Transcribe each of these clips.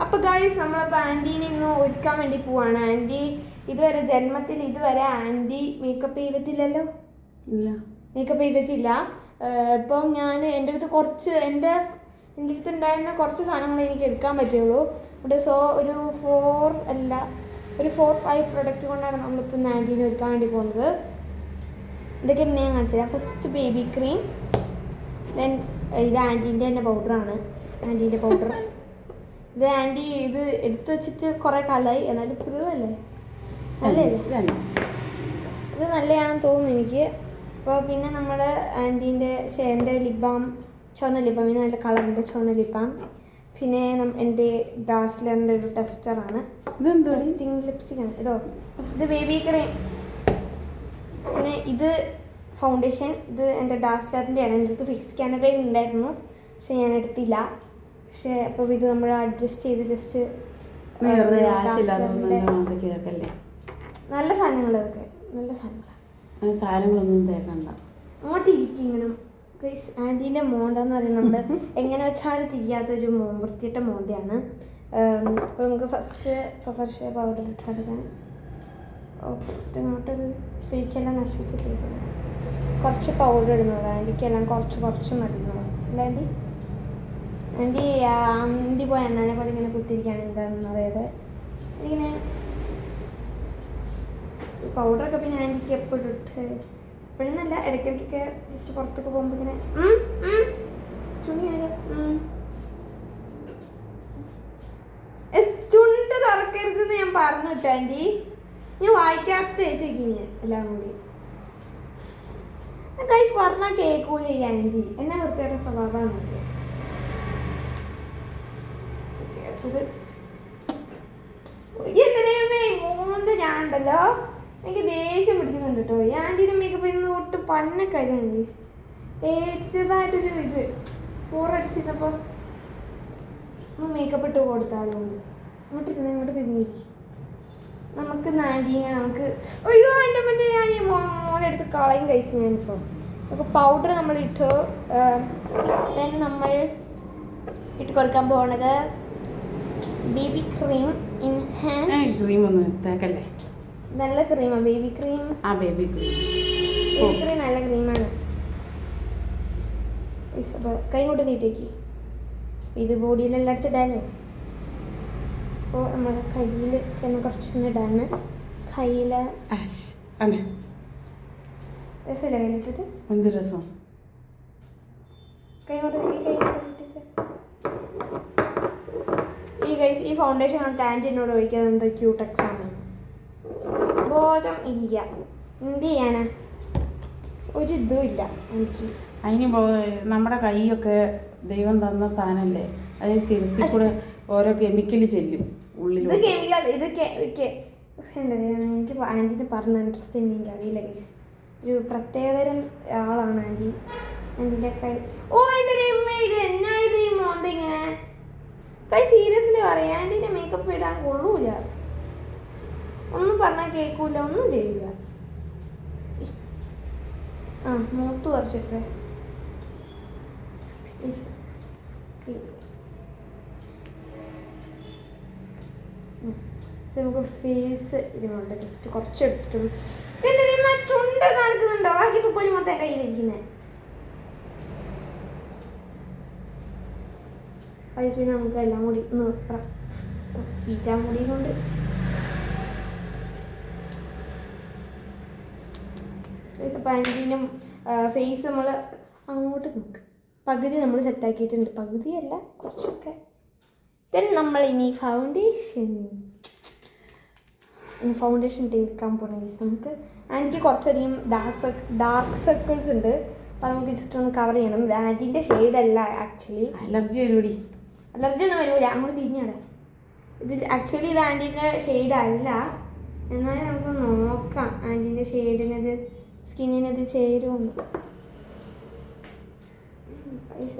അപ്പോൾ ഗൈസ് നമ്മളപ്പോൾ ആൻറ്റീനെ ഇന്ന് ഒരുക്കാൻ വേണ്ടി പോവാണ്. ആൻറ്റി ഇതുവരെ ആൻറ്റി മേക്കപ്പ് ചെയ്തിട്ടില്ലല്ലോ. ഇല്ല, മേക്കപ്പ് ചെയ്തിട്ടില്ല. ഇപ്പം ഞാൻ എൻ്റെ അടുത്ത് ഉണ്ടായിരുന്ന കുറച്ച് സാധനങ്ങൾ എനിക്ക് എടുക്കാൻ പറ്റുള്ളൂ. ഇവിടെ ഒരു 4-5 പ്രൊഡക്റ്റ് കൊണ്ടാണ് നമ്മളിപ്പോൾ ആൻറ്റീനെ ഒരുക്കാൻ വേണ്ടി പോകുന്നത്. ഇതൊക്കെ ഞാൻ കാണിച്ചുതരാം. ഫസ്റ്റ് ബേബി ക്രീം, ദെൻ ഇത് ആൻറ്റീൻ്റെ തന്നെ പൗഡറാണ്. ആൻറ്റീൻ്റെ പൗഡർ ഇത് ആൻറ്റി ഇത് എടുത്തു വെച്ചിട്ട് കുറേ കാലമായി, എന്നാലും പുതിയതല്ലേ, നല്ലതല്ലേ, ഇത് നല്ലതാണെന്ന് തോന്നുന്നു എനിക്ക്. അപ്പോൾ പിന്നെ നമ്മുടെ ആൻറ്റീൻ്റെ ഷെയറിൻ്റെ ലിപ് ബാം, ചുവന്ന ലിപ് ബാം, ഇതിന് നല്ല കളറുണ്ട്, ചുവന്ന ലിപ് ബാം. പിന്നെ എൻ്റെ ഡാസ്ലറിൻ്റെ ഒരു ടെസ്റ്ററാണ്, ടെസ്റ്റിംഗ് ലിപ്സ്റ്റിക്കാണ്. ഇത് ബേബി ക്രീം. പിന്നെ ഇത് ഫൗണ്ടേഷൻ, ഇത് എൻ്റെ ഡാസ്ലറിൻ്റെയാണ്. എൻ്റെ അടുത്ത് ഫിക്സ് കാനഡയിൽ ഉണ്ടായിരുന്നു, പക്ഷെ ഞാൻ എടുത്തില്ല. പക്ഷേ അപ്പോൾ ഇത് നമ്മൾ അഡ്ജസ്റ്റ് ചെയ്ത് ജസ്റ്റ് നല്ല സാധനങ്ങൾ, ഇതൊക്കെ നല്ല സാധനങ്ങളൊന്നും തേക്കണ്ട. അങ്ങോട്ട് ഇരിക്കും ഇങ്ങനെ. ആൻറ്റീൻ്റെ മോന്താന്ന് പറയുന്നത് നമ്മൾ എങ്ങനെ വെച്ചാലും തിരിയാത്തൊരു വൃത്തിയിട്ട മോന്തയാണ്. അപ്പോൾ നമുക്ക് ഫസ്റ്റ് ഫ്രഷ് പൗഡർ ഇട്ടെടുക്കാൻ. ഇങ്ങോട്ടൊരു ഫേക്കെല്ലാം നശിപ്പിച്ച് ചെയ്തത് കുറച്ച് പൗഡർ ഇടുന്നത് ആൻറ്റിക്കെല്ലാം കുറച്ച് മതി അല്ല ആൻറ്റി പോയ എണ്ണനെ പോലെ ഇങ്ങനെ കുത്തിരിക്കുകയാണ്. എന്താണെന്ന് അറിയാതെ ഇങ്ങനെ പൗഡറൊക്കെ പിന്നെ ആൻറ്റിക്ക് എപ്പോഴും എപ്പോഴെന്നല്ല ഇടയ്ക്കിടയ്ക്കൊക്കെ ജസ്റ്റ് പുറത്തൊക്കെ പോകുമ്പോൾ ഇങ്ങനെ ചുണ്ട് തുറക്കരുതെന്ന് ഞാൻ പറഞ്ഞു കേട്ടോ ആൻറ്റി. ഞാൻ വായിക്കാത്ത ചേച്ചിങ്ങനെ എല്ലാം കൂടി കഴിച്ച് പറഞ്ഞാൽ കേൾക്കൂല ഈ ആൻറ്റി. എന്നാ വൃത്തിയായിട്ട് സ്വഭാവമാണ്. ഞാനുണ്ടല്ലോ എനിക്ക് ദേഷ്യം പിടിക്കുന്നുണ്ട് കേട്ടോ. ഈ ആൻറ്റീൻ്റെ മേക്കപ്പ് ഇന്ന് തൊട്ട് പന്നക്കാര്യാണ്. ചെറുതായിട്ടൊരു ഇത് പോറടിച്ചിരുന്നപ്പോൾ മേക്കപ്പ് ഇട്ട് കൊടുത്താലോ. ഇങ്ങോട്ട് തിരിഞ്ഞിരിക്കും. നമുക്ക് ആൻറ്റീനെ അയ്യോ എൻ്റെ മുന്നേ ഞാൻ ഈ മോനെടുത്ത് കളയും കഴിച്ചു. ഞാനിപ്പം നമുക്ക് പൗഡർ നമ്മൾ ഇട്ട് നമ്മൾ ഇട്ട് കൊടുക്കാൻ പോകുന്നത് ബേബി ക്രീം. ക്രീം ഒന്നും തേക്കല്ലേ, നല്ല ക്രീമാണ് ബേബി ക്രീം. ബേബി ക്രീം നല്ല ക്രീമാണ്. കൈ കൊണ്ട് തീട്ടേക്ക് ഇത് ബോഡിയിലെല്ലായിടത്തും ഇടാനോ. അപ്പോൾ നമ്മുടെ കയ്യിൽ കുറച്ചൊന്നും ഇടാണ്. കയ്യിൽ രസമല്ലേ കയ്യിലിട്ടിട്ട്? എന്ത് രസം. കൈ കൊണ്ട് ഈ ഫൗണ്ടേഷൻ ആണ് ആൻറ്റി എന്നോട് ചോദിക്കുന്നത് എന്ത് ക്യൂടെക്സ് ആണ്. ബോധം ഇല്ല, എന്ത് ചെയ്യാനാ, ഒരു ഇതും ഇല്ല എനിക്ക്. അതിന് നമ്മുടെ കൈയൊക്കെ ദൈവം തന്ന സാധനമല്ലേ, അത് സിരസിൽ കൂടെ ഓരോ കെമിക്കൽ ചെല്ലും ഉള്ളിൽ. ഇത് കെമിക്കൽ, എനിക്ക് ആൻറ്റിനെ പറഞ്ഞ ഇൻട്രസ്റ്റിംഗ് എനിക്ക് അറിയില്ല ഗൈസ്. ഒരു പ്രത്യേകതരം ആളാണ് ആൻറ്റി. ആൻറ്റിൻ്റെ കൈ എൻ്റെ ദൈവമേ, ഇത് എന്നാ ഇത് ഈ മോന്ത ഇങ്ങനെ. കൈ സീരിയസ്ലി പറയാം, ആൻറ്റീനെ മേക്കപ്പ് ഇടാൻ കൊള്ളൂല. ഒന്നും പറഞ്ഞാൽ കേൾക്കൂല, ഒന്നും ചെയ്യില്ല. മൂത്ത് കുറച്ചിട്ടേ നമുക്ക് ഫേസ് ഇതിനുണ്ട്. ജസ്റ്റ് കുറച്ചെടുത്തിട്ടുള്ളൂ. ചുണ്ട് നടക്കുന്നുണ്ടോ? ബാക്കി തുപ്പല് മൊത്തം കയ്യിലിരിക്കുന്നത്. പിന്നെ നമുക്ക് എല്ലാം കൂടി പീച്ചാമുടി കൊണ്ട് പാൻറ്റിനും ഫേസ് നമ്മൾ അങ്ങോട്ട് നോക്ക്. പകുതി നമ്മൾ സെറ്റാക്കിയിട്ടുണ്ട്, പകുതിയല്ല കുറച്ചൊക്കെ. ദെൻ നമ്മൾ ഇനി ഫൗണ്ടേഷൻ തേക്കാൻ പോകണമെങ്കിൽ നമുക്ക് ആൻറ്റിക്ക് കുറച്ചധികം ഡാർക്ക് സർക്കിൾസ് ഉണ്ട്. അപ്പോൾ നമുക്ക് ജസ്റ്റ് ഒന്ന് കവർ ചെയ്യണം. ആൻറ്റിൻ്റെ ഷെയ്ഡല്ല ആക്ച്വലി. അലർജി ഒന്നും വരൂല. അങ്ങോട്ട് തിരിഞ്ഞാടെ. ഇത് ആക്ച്വലി ഇത് ആൻറ്റിൻ്റെ ഷെയ്ഡല്ല, എന്നാലും നമുക്ക് നോക്കാം ആൻറ്റിൻ്റെ ഷെയ്ഡിനത് സ്കിന്നിനത് ചേരുമെന്ന്.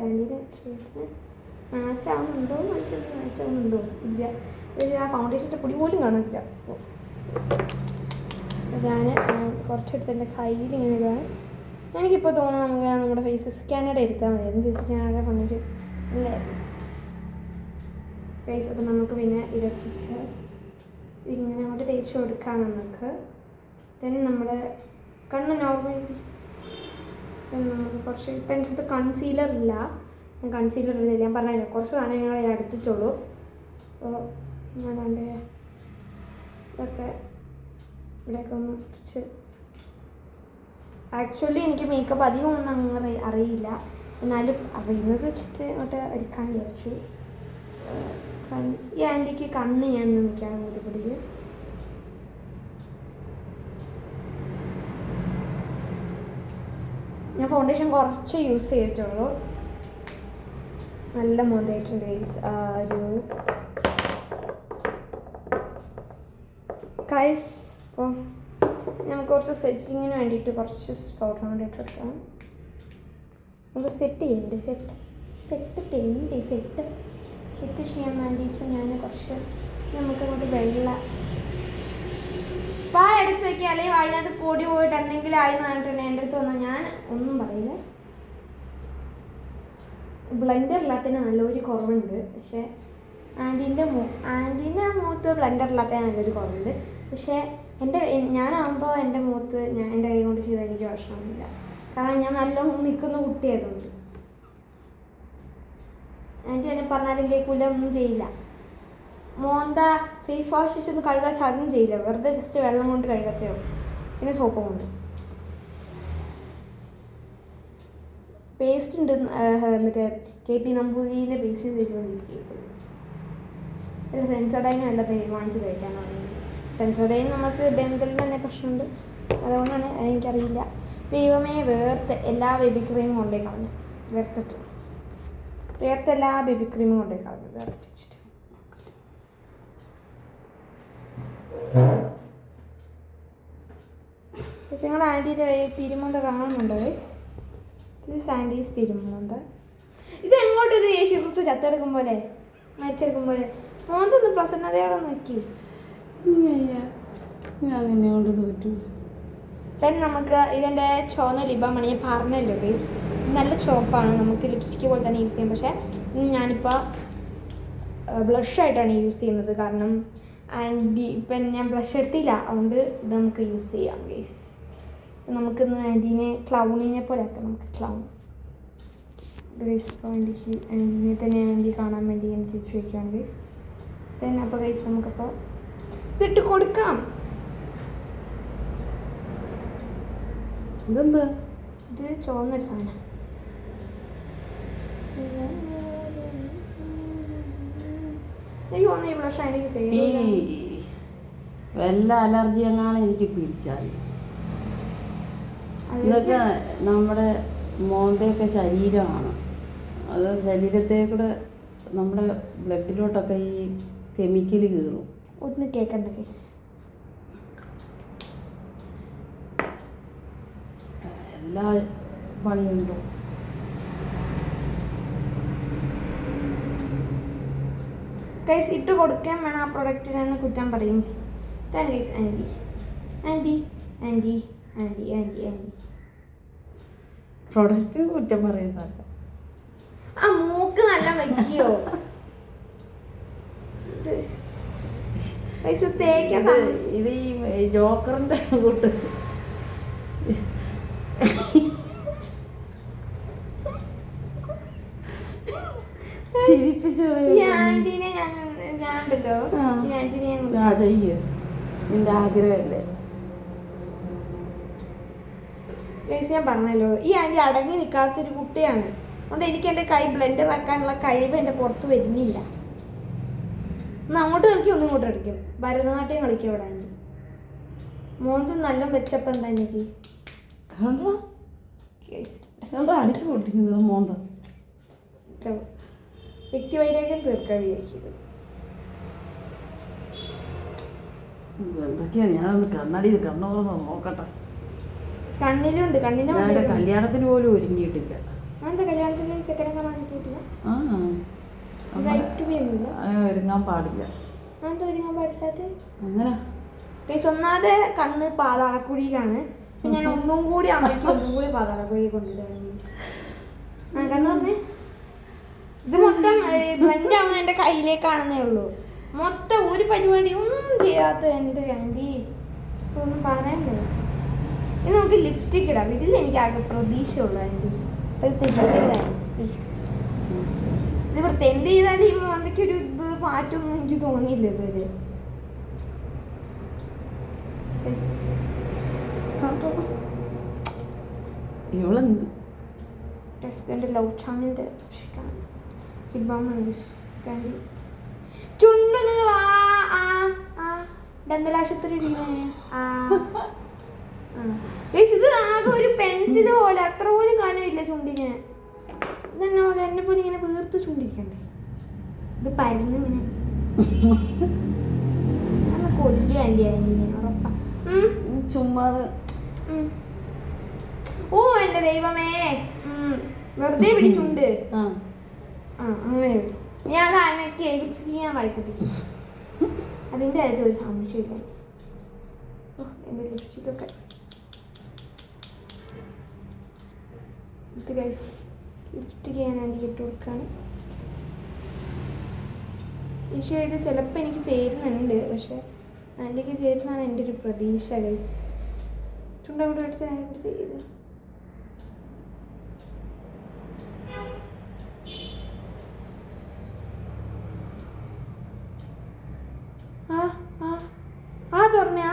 ആൻറ്റിൻ്റെ ഷെയ്ഡിന് മാച്ചാവുന്നുണ്ടോ ഇല്ല. ആ ഫൗണ്ടേഷൻ്റെ പൊടി പോലും കാണില്ല. ഞാൻ കുറച്ചെടുത്ത് എൻ്റെ കയ്യിൽ ഇങ്ങനെ ഇതാണ്. എനിക്കിപ്പോൾ തോന്നുന്നു നമുക്ക് നമ്മുടെ ഫേസ് സ്കാനർ എടുത്താൽ മതിയായിരുന്നു. ഫേസ് സ്കാനർ പണിട്ട് ഇല്ലായിരുന്നു. ഗൈസ്. അപ്പം നമുക്ക് പിന്നെ ഇതൊക്കെ ഇങ്ങനെ അങ്ങോട്ട് തേച്ച് കൊടുക്കാം നമുക്ക്. ദെൻ നമ്മുടെ കണ്ണ് നോർമലി നമുക്ക് കുറച്ച് ഇപ്പം എൻ്റെ അടുത്ത് കൺസീലർ ഇല്ല. ഞാൻ കൺസീലർ ഇല്ല, ഞാൻ പറഞ്ഞില്ല കുറച്ച് സാധനങ്ങളെ എടുത്തിട്ടുള്ളൂ. അപ്പോൾ ഞാൻ എൻ്റെ ഇതൊക്കെ ഇവിടെയൊക്കെ ഒന്ന് കുറച്ച് ആക്ച്വലി എനിക്ക് മേക്കപ്പ് അധികം ഒന്നും അങ്ങനെ അറിയില്ല, എന്നാലും അറിയുന്നത് വെച്ചിട്ട് അങ്ങോട്ട് ഒരുക്കാൻ വിചാരിച്ചു. ഈ ആൻറ്റിക്ക് കണ്ണ് ഞാൻ നിൽക്കാൻ ബുദ്ധിമുട്ടിക്ക്. ഞാൻ ഫൗണ്ടേഷൻ കുറച്ച് യൂസ് ചെയ്തിട്ടുള്ളൂ. നല്ല മോന്തായിട്ടുണ്ട് കൈസ്. അപ്പോൾ നമുക്ക് കുറച്ച് സെറ്റിങ്ങിന് വേണ്ടിയിട്ട് കുറച്ച് പൗഡർ വേണ്ടിയിട്ട് എടുക്കാം. നമുക്ക് സെറ്റ് ചെയ്യാൻ വേണ്ടിയിട്ട് ഞാൻ കുറച്ച് നമുക്കങ്ങോട്ട് അടച്ച് വയ്ക്കുക, അല്ലെങ്കിൽ അതിനകത്ത് പൊടി പോയിട്ട് എന്തെങ്കിലും ആയി പറഞ്ഞിട്ടുണ്ടെങ്കിൽ എൻ്റെ അടുത്ത് വന്നാൽ ഞാൻ ഒന്നും പറയില്ല. ബ്ലെൻഡർ ഇല്ലാത്തതിന് നല്ലൊരു കുറവുണ്ട്, പക്ഷേ ആൻറ്റീൻ്റെ മുഖത്ത് ബ്ലെൻഡർ ഇല്ലാത്തതിന് നല്ലൊരു കുറവുണ്ട്. പക്ഷേ ഞാനാകുമ്പോൾ എൻ്റെ മുഖത്ത് എൻ്റെ കൈ കൊണ്ട് ചെയ്താൽ എനിക്ക് പ്രശ്നമൊന്നുമില്ല, കാരണം ഞാൻ നല്ലോണം നിൽക്കുന്ന കുട്ടിയായതുകൊണ്ട്. ആൻറ്റി എന്നെ പറഞ്ഞാലും കേൾക്കില്ല, ഒന്നും ചെയ്യില്ല. മോന്ത ഫേസ് വാഷ് വെച്ചൊന്നും കഴുകാൻ ചതും ചെയ്യില്ല, വെറുതെ ജസ്റ്റ് വെള്ളം കൊണ്ട് കഴുകത്തേ ഉള്ളൂ, പിന്നെ സോപ്പ് കൊണ്ട്. പേസ്റ്റ് ഉണ്ട്, മറ്റേ KP നമ്പൂതിരിൻ്റെ പേസ്റ്റ് തേച്ചുകൊണ്ടിരിക്കും. സെൻസോഡൈൻ അല്ല വാങ്ങിച്ച് തേക്കാനാണ്. സെൻസോഡൈൻ നമുക്ക് ഡെന്തലിന് തന്നെ പ്രശ്നമുണ്ട്, അതുകൊണ്ടാണ് എനിക്കറിയില്ല. ദൈവമേ, വേർത്ത് എല്ലാ ബേബി ക്രീമും കൊണ്ടേ കളഞ്ഞു. വേർത്ത് എല്ലാ ബേബി ക്രീമും കൊണ്ടേ കളഞ്ഞു വേർപ്പിച്ചിട്ട്. നിങ്ങൾ ആൻറ്റീൻ്റെ തിരുമന്ത കാണുന്നുണ്ടോ? ഇത് സാൻഡീസ് തിരുമന്ത. ഇത് എങ്ങോട്ട് ഇത് യേശുക്രിസ്തു ചത്തെടുക്കും പോലെ മരിച്ചെടുക്കും പോലെ മോന്തൊന്ന് പ്രസന്നതയോടെ നോക്കി. ഞാൻ നിന്നെ കൊണ്ട് തോറ്റു. ദെൻ നമുക്ക് ഇതിൻ്റെ ചുവന്ന ലിബാമാണ്, ഞാൻ പറഞ്ഞല്ലോ ഗൈസ്, നല്ല ചോപ്പാണ്, നമുക്ക് ലിപ്സ്റ്റിക്ക് പോലെ തന്നെ യൂസ് ചെയ്യാം. പക്ഷേ ഞാനിപ്പോൾ ബ്ലഷായിട്ടാണ് യൂസ് ചെയ്യുന്നത്, കാരണം ഇപ്പം ഞാൻ ബ്ലഷ് എടുത്തില്ല, അതുകൊണ്ട് ഇത് നമുക്ക് യൂസ് ചെയ്യാം ഗൈസ്. നമുക്കിന്ന് ആൻറ്റീനെ ക്ലൗണിനെ പോലെ ആക്കാം. നമുക്ക് ക്ലൗൺ ഗൈസ്. അപ്പോൾ ആൻറ്റീനെ തന്നെ ആൻറ്റി കാണാൻ വേണ്ടി ഞാൻ തിരിച്ചു വയ്ക്കുകയാണ് ഗൈസ്. ദെൻ അപ്പോൾ ഗൈസ് നമുക്കപ്പോൾ ഇതിട്ട് കൊടുക്കാം. ഇതെന്താ? ഇത് ചുവന്നൊരു സാധനം. എനിക്ക് തോന്നുന്നു ഈ ബ്ലഷ് എനിക്ക് വല്ല അലർജി എങ്ങാണ് എനിക്ക് പിടിച്ചാൽ. ഇതൊക്കെ നമ്മുടെ മോന്തയൊക്കെ ശരീരമാണ്, അത് ശരീരത്തെ കൂടെ നമ്മുടെ ബ്ലഡിലോട്ടൊക്കെ ഈ കെമിക്കൽ കയറും. ഒന്ന് കേൾക്കണ്ട കേസ്. എല്ലാ പണിയുണ്ടോ? ഗൈസ് ഇട്ട് കൊടുക്കാൻ വേണം ആ പ്രൊഡക്റ്റിനാണ് കുറ്റം പറയുകയും ചെയ്യും. ഇതാണ് guys anti anti anti anti anti anti product കുറ്റം പറയുന്നതല്ല. ആ മൂക്ക് നല്ല വയ്ക്കിയോ ഗൈസ് തേക്കാൻ. ഇത് ഈ ജോക്കറിൻ്റെ കൂട്ട് ചിരിപ്പിച്ചു ആൻറ്റീനെ ഞാനുണ്ടല്ലോ, ഈ ആൻറ്റീനെ ചെയ്യൂ, നിന്റെ ആഗ്രഹമല്ലേ. ഗൈസ് ഞാൻ പറഞ്ഞല്ലോ, ഈ ആൻറ്റി അടങ്ങി നിൽക്കാത്തൊരു കുട്ടിയാണ്, അതുകൊണ്ട് എനിക്ക് എൻ്റെ കൈ ബ്ലെൻഡർ ആക്കാനുള്ള കഴിവ് എൻ്റെ പുറത്ത് വരുന്നില്ല. ഒന്ന് അങ്ങോട്ട് കളിക്കും, ഒന്നും ഇങ്ങോട്ട് കളിക്കും. ഭരതനാട്യം കളിക്കും ഇവിടെ ആൻറ്റി. മോന്ത് നല്ല വെച്ചപ്പം എന്താ എനിക്ക് അടിച്ചു പൊട്ടിക്കുന്നത് മോന്ത. വ്യക്തിവൈരാഗ്യം തീർക്കാൻ വിചാരിക്കുന്നത്. എന്തൊക്കെയാണ്? ഞാനൊന്ന് കണ്ണാടി കണ്ണോർന്ന് നോക്കട്ടെ. കണ്ണിലുണ്ട്, കണ്ണിന് കല്യാണത്തിന് പോലും ഒരുങ്ങിയിട്ടില്ല. എന്താ കല്യാണത്തിന് ചെക്കനെ കാണാൻ കിട്ടിയിട്ടില്ല? ഒരുങ്ങാൻ പാടില്ല. എന്താ ഒരുങ്ങാൻ പാടില്ലാത്ത? അങ്ങനെ ഒന്നാമത് കണ്ണ് പാതാളക്കുഴിയിലാണ്. ഞാൻ ഒന്നും കൂടി അമ്മയ്ക്ക് ഒന്നും കൂടി പാതാളക്കുഴി കൊണ്ടിട്ടാണ് കണ്ണു പറഞ്ഞേ. ഇത് മൊത്തം ബ്ലെൻഡ് ആവുന്ന എൻ്റെ കയ്യിലേക്കാണെന്നേ ഉള്ളൂ. മൊത്തം ഒരു പരിപാടിയും ചെയ്യാത്ത എൻ്റെ ആൻറ്റി ഒന്നും പറയണ്ടേ. ഇനി നമുക്ക് ലിപ്സ്റ്റിക് ഇടാം. ഇതിൽ എനിക്ക് ആകെ പ്രതീക്ഷയുള്ളൂ ആൻറ്റി. അത് തെറ്റിക്കരുത് പ്ലീസ്. ഇത് എന്ത് ചെയ്താലും ഈ മോന്തയ്ക്ക് ഒരു ഇത് മാറ്റമൊന്നും എനിക്ക് തോന്നിയില്ല ഇതുവരെ. ഇവളെന്ത് ടെസ്റ്റിൻ്റെ ലവ് ചാനലിൻ്റെ ചുണ്ടൊന്നും ദന്തലാശുപത്രി ഇത് ആകെ ഒരു പെൻസിൽ പോലെ അത്ര പോലും കാണാനില്ല ചുണ്ടിന്. ഇതെന്നെ പോലെ എന്നെ പോലെ ഇങ്ങനെ വീർത്ത് ചുണ്ടിരിക്കണ്ടേ. ഇത് പരന്നിങ്ങനെ കൊല്ലു ആൻറ്റി ആൻറ്റിനെ ഉറപ്പാ. ചുമ്മാതെ. ഓ എൻ്റെ ദൈവമേ, വെറുതെ പിടിച്ചുണ്ട്. അങ്ങനെ ഞാൻ അനക്കി ഞാൻ വായിപ്പിക്കും. അതിൻ്റെ കാര്യത്തിൽ ഒരു സംശയമില്ല. എൻ്റെ ലിപ്സ്റ്റിക്കൊക്കെ ഇത് ഗൈസ് ലിപ്സ്റ്റിക്ക് ഞാൻ ആൻറ്റിക്ക് ഇട്ട് കൊടുക്കുകയാണ്. ഈ ഷെയ്ഡ് ചിലപ്പോൾ എനിക്ക് ചേരുന്നുണ്ട്, പക്ഷെ ആൻറ്റിക്ക് ചേരുന്നതാണ് എൻ്റെ ഒരു പ്രതീക്ഷ ഗൈസ്. ചുണ്ടവിടെ അടിച്ച് ഞാൻ ഇവിടെ ചെയ്ത് തുറന്നേ.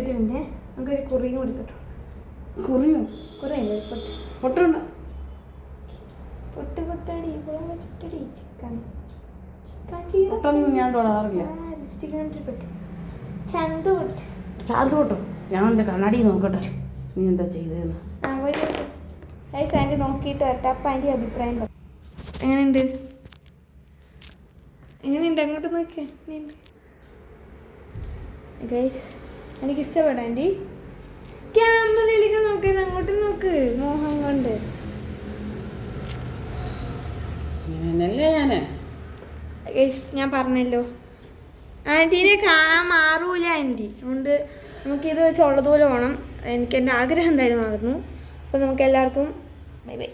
ഇട്ടിട്ടുണ്ടേ നമുക്കൊരു കുറിയും കൊടുത്തിട്ടോ. കുറിയോ? കുറയല്ലേ പൊട്ടുണ്ട്. പൊട്ട് കൊത്തടി ചുട്ടടി ചിക്കൻ പൊട്ടൊന്നും ഞാൻ തൊടാറില്ല. ലിപ്സ്റ്റിക് കണ്ടിട്ട് ചന്ത കൊടുത്ത് ചാന്ത് പൊട്ടോ? ഞാൻ എൻ്റെ കണ്ണാടി നോക്കട്ടെ നീ എന്താ ചെയ്തതെന്ന്. ഗൈസ് ആൻറ്റി നോക്കിയിട്ട് വരട്ടെ. അപ്പം ആൻറ്റി അഭിപ്രായം പറ. എങ്ങനെയുണ്ട് അങ്ങോട്ട് നോക്കിയാ ഗൈസ്? എനിക്ക് ഇഷ്ടപ്പെടാം ആൻറ്റി. ക്യാമറയിലേക്ക് നോക്കാൻ അങ്ങോട്ട് നോക്ക് മോഹം കൊണ്ട്. ഗൈസ് ഞാൻ പറഞ്ഞല്ലോ ആൻറ്റീനെ കാണാൻ മാറൂല ആൻറ്റി. അതുകൊണ്ട് നമുക്കിത് വെച്ചുള്ളതുപോലെ വേണം. എനിക്ക് എൻ്റെ ആഗ്രഹം എന്തായാലും നടന്നു. അപ്പോൾ നമുക്ക് എല്ലാവർക്കും ബൈ ബൈ.